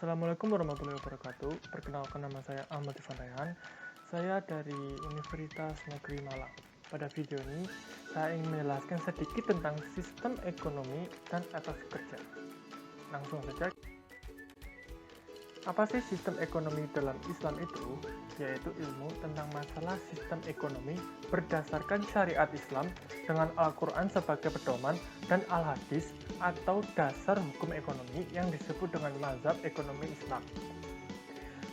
Assalamualaikum warahmatullahi wabarakatuh. Perkenalkan, nama saya Ahmad Ivan Rayhan. Saya dari Universitas Negeri Malang. Pada video ini, saya ingin menjelaskan sedikit tentang sistem ekonomi dan etos kerja. Langsung saja. Apa sih sistem ekonomi dalam Islam itu? Yaitu ilmu tentang masalah sistem ekonomi berdasarkan syariat Islam dengan Al-Quran sebagai pedoman dan Al-Hadis atau dasar hukum ekonomi yang disebut dengan mazhab ekonomi Islam.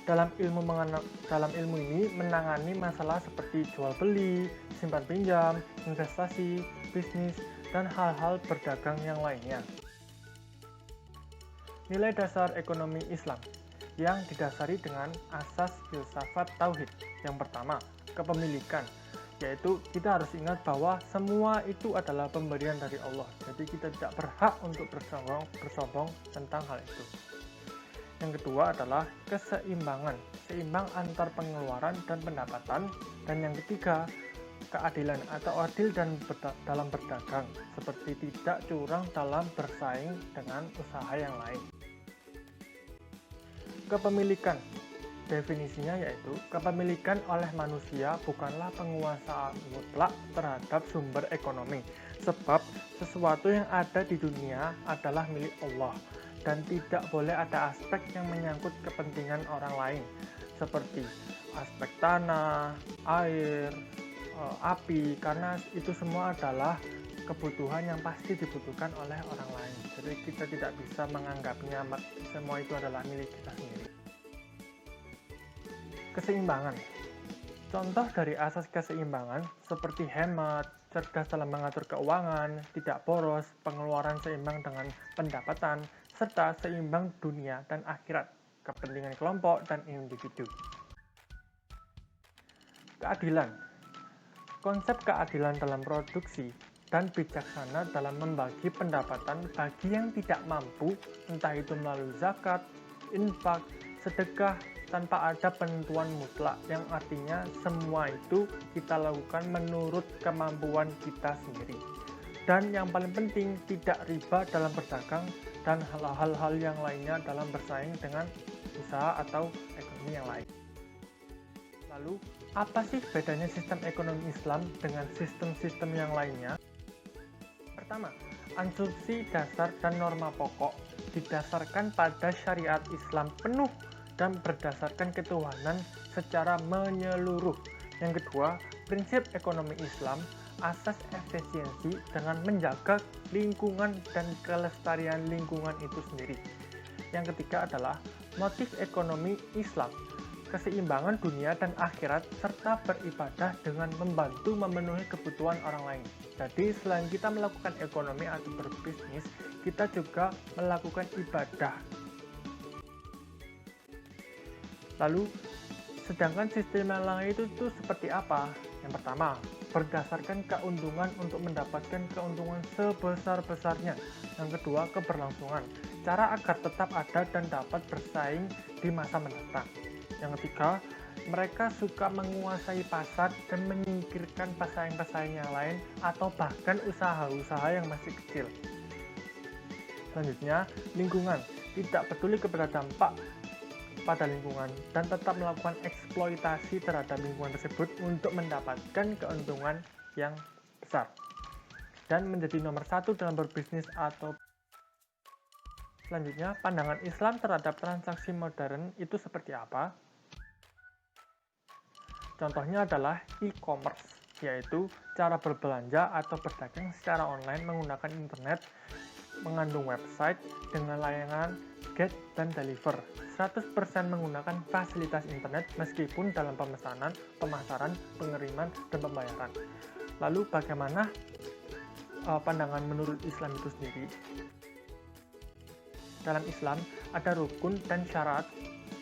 Dalam ilmu ini menangani masalah seperti jual beli, simpan pinjam, investasi, bisnis, dan hal-hal berdagang yang lainnya. Nilai dasar ekonomi Islam yang didasari dengan asas filsafat tauhid. Yang pertama, kepemilikan, yaitu kita harus ingat bahwa semua itu adalah pemberian dari Allah. Jadi kita tidak berhak untuk bersombong tentang hal itu. Yang kedua adalah keseimbangan, seimbang antar pengeluaran dan pendapatan. Dan yang ketiga, keadilan atau adil dalam berdagang, seperti tidak curang dalam bersaing dengan usaha yang lain. Kepemilikan, definisinya yaitu kepemilikan oleh manusia bukanlah penguasaan mutlak terhadap sumber ekonomi, sebab sesuatu yang ada di dunia adalah milik Allah dan tidak boleh ada aspek yang menyangkut kepentingan orang lain, seperti aspek tanah, air, api, karena itu semua adalah kebutuhan yang pasti dibutuhkan oleh orang lain. Jadi kita tidak bisa menganggapnya semua itu adalah milik kita sendiri. Keseimbangan. Contoh dari asas keseimbangan seperti hemat, cerdas dalam mengatur keuangan, tidak boros, pengeluaran seimbang dengan pendapatan, serta seimbang dunia dan akhirat, kepentingan kelompok dan individu. Keadilan. Konsep keadilan dalam produksi dan bijaksana dalam membagi pendapatan bagi yang tidak mampu, entah itu melalui zakat, infak, sedekah, tanpa ada penentuan mutlak, yang artinya semua itu kita lakukan menurut kemampuan kita sendiri. Dan yang paling penting, tidak riba dalam berdagang dan hal-hal yang lainnya dalam bersaing dengan usaha atau ekonomi yang lain. Lalu, apa sih bedanya sistem ekonomi Islam dengan sistem-sistem yang lainnya? Pertama, asumsi dasar dan norma pokok didasarkan pada syariat Islam penuh dan berdasarkan ketuhanan secara menyeluruh. Yang kedua, prinsip ekonomi Islam, asas efisiensi dengan menjaga lingkungan dan kelestarian lingkungan itu sendiri. Yang ketiga adalah motif ekonomi Islam, keseimbangan dunia dan akhirat, serta beribadah dengan membantu memenuhi kebutuhan orang lain. Jadi selain kita melakukan ekonomi atau berbisnis, kita juga melakukan ibadah. Lalu, sedangkan sistem yang lain itu seperti apa? Yang pertama, berdasarkan keuntungan untuk mendapatkan keuntungan sebesar-besarnya. Yang kedua, keberlangsungan, cara agar tetap ada dan dapat bersaing di masa mendatang. Yang ketiga, mereka suka menguasai pasar dan menyingkirkan pesaing-pesaing yang lain atau bahkan usaha-usaha yang masih kecil. Selanjutnya, lingkungan, tidak peduli kepada dampak pada lingkungan dan tetap melakukan eksploitasi terhadap lingkungan tersebut untuk mendapatkan keuntungan yang besar dan menjadi nomor satu dalam berbisnis atau. Selanjutnya, pandangan Islam terhadap transaksi modern itu seperti apa? Contohnya adalah e-commerce, yaitu cara berbelanja atau berdagang secara online menggunakan internet, mengandung website dengan layanan get dan deliver, 100% menggunakan fasilitas internet meskipun dalam pemesanan, pemasaran, pengiriman, dan pembayaran. Lalu bagaimana pandangan menurut Islam itu sendiri? Dalam Islam ada rukun dan syarat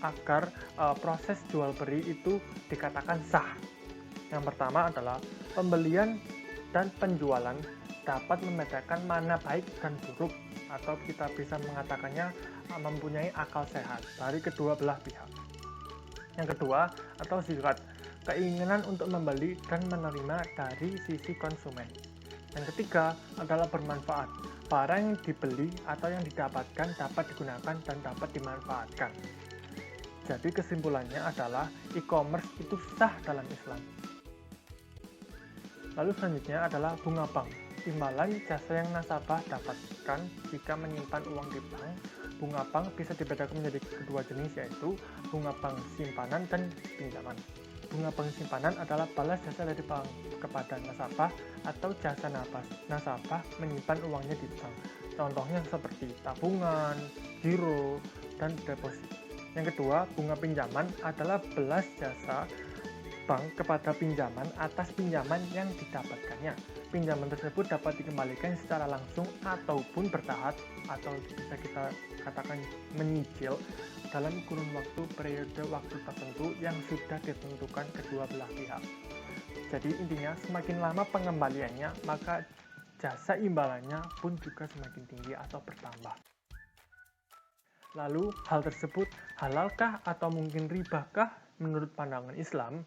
agar proses jual beli itu dikatakan sah. Yang pertama adalah pembelian dan penjualan dapat membedakan mana baik dan buruk, atau kita bisa mengatakannya mempunyai akal sehat dari kedua belah pihak. Yang kedua, atau zikat, keinginan untuk membeli dan menerima dari sisi konsumen. Yang ketiga adalah bermanfaat. Barang yang dibeli atau yang didapatkan dapat digunakan dan dapat dimanfaatkan. Jadi kesimpulannya adalah e-commerce itu sah dalam Islam. Lalu selanjutnya adalah bunga bank. Imbalan jasa yang nasabah dapatkan jika menyimpan uang di bank. Bunga bank bisa dibedakan menjadi kedua jenis, yaitu bunga bank simpanan dan pinjaman. Bunga bank simpanan adalah balas jasa dari bank kepada nasabah atau jasa nasabah menyimpan uangnya di bank. Contohnya seperti tabungan, giro, dan deposit. Yang kedua, bunga pinjaman adalah belas jasa bank kepada pinjaman atas pinjaman yang didapatkannya. Pinjaman tersebut dapat dikembalikan secara langsung ataupun bertahap, atau bisa kita katakan menyicil dalam kurun waktu periode waktu tertentu yang sudah ditentukan kedua belah pihak. Jadi intinya semakin lama pengembaliannya, maka jasa imbalannya pun juga semakin tinggi atau bertambah. Lalu hal tersebut halalkah atau mungkin ribakah menurut pandangan Islam?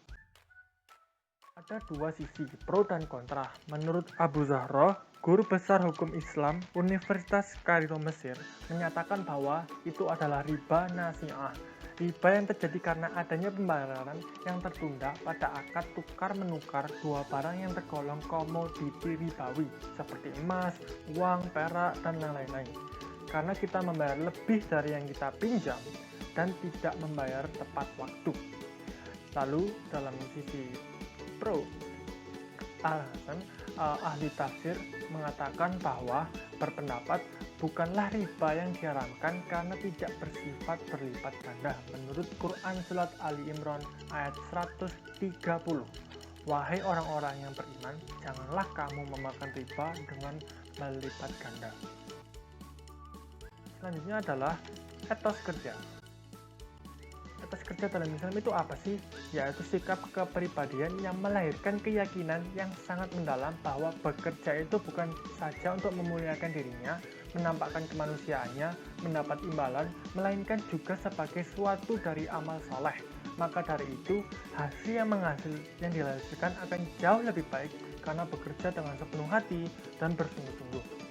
Ada dua sisi, pro dan kontra. Menurut Abu Zahra, guru besar hukum Islam Universitas Kairo Mesir, menyatakan bahwa itu adalah riba nasi'ah. Riba yang terjadi karena adanya pembayaran yang tertunda pada akad tukar-menukar dua barang yang tergolong komoditi ribawi, seperti emas, uang, perak, dan lain-lain. Karena kita membayar lebih dari yang kita pinjam dan tidak membayar tepat waktu. Lalu dalam sisi pro, Al-Hasan, ahli tafsir, mengatakan bahwa berpendapat bukanlah riba yang diharamkan karena tidak bersifat berlipat ganda. Menurut Quran Surat Ali Imran ayat 130, wahai orang-orang yang beriman, janganlah kamu memakan riba dengan melipat ganda. Selanjutnya adalah etos kerja. Etos kerja dalam Islam itu apa sih? Yaitu sikap kepribadian yang melahirkan keyakinan yang sangat mendalam bahwa bekerja itu bukan saja untuk memuliakan dirinya, menampakkan kemanusiaannya, mendapat imbalan, melainkan juga sebagai suatu dari amal soleh. Maka dari itu, hasil yang dihasilkan akan jauh lebih baik karena bekerja dengan sepenuh hati dan bersungguh-sungguh.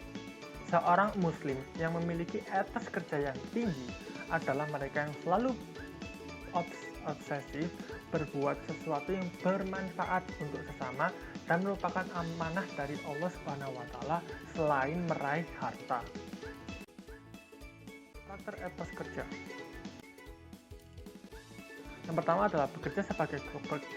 Seorang muslim yang memiliki etos kerja yang tinggi adalah mereka yang selalu obsesif berbuat sesuatu yang bermanfaat untuk sesama dan merupakan amanah dari Allah Subhanahu wa Ta'ala selain meraih harta. Karakter etos kerja. Yang pertama adalah bekerja sebagai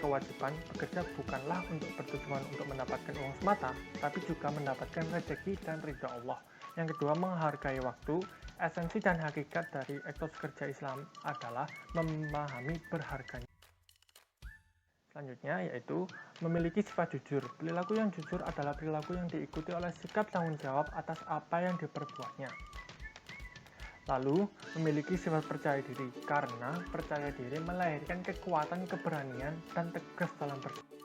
kewajiban. Bekerja bukanlah untuk bertujuan untuk mendapatkan uang semata, tapi juga mendapatkan rezeki dan ridha Allah. Yang kedua, menghargai waktu. Esensi dan hakikat dari etos kerja Islam adalah memahami berharganya. Selanjutnya yaitu memiliki sifat jujur. Perilaku yang jujur adalah perilaku yang diikuti oleh sikap tanggung jawab atas apa yang diperbuatnya. Lalu, memiliki sifat percaya diri, karena percaya diri melahirkan kekuatan, keberanian, dan tegas dalam bersikap.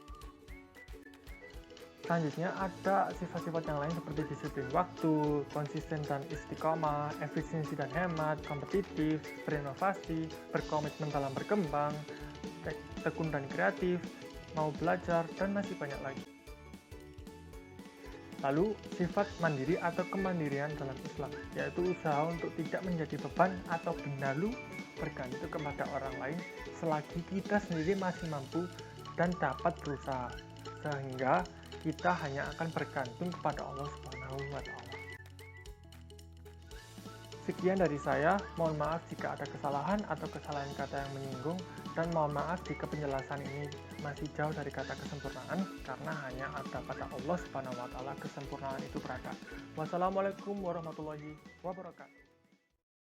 Selanjutnya ada sifat-sifat yang lain seperti disiplin waktu, konsisten dan istiqomah, efisiensi dan hemat, kompetitif, berinovasi, berkomitmen dalam berkembang, tekun dan kreatif, mau belajar, dan masih banyak lagi. Lalu, sifat mandiri atau kemandirian dalam Islam, yaitu usaha untuk tidak menjadi beban atau benalu bergantung kepada orang lain selagi kita sendiri masih mampu dan dapat berusaha, sehingga kita hanya akan bergantung kepada Allah Subhanahu wa Ta'ala. Sekian dari saya, mohon maaf jika ada kesalahan atau kesalahan kata yang menyinggung, dan mohon maaf jika penjelasan ini masih jauh dari kata kesempurnaan, karena hanya ada pada Allah Subhanahu wa Ta'ala kesempurnaan itu berada. Wassalamualaikum warahmatullahi wabarakatuh.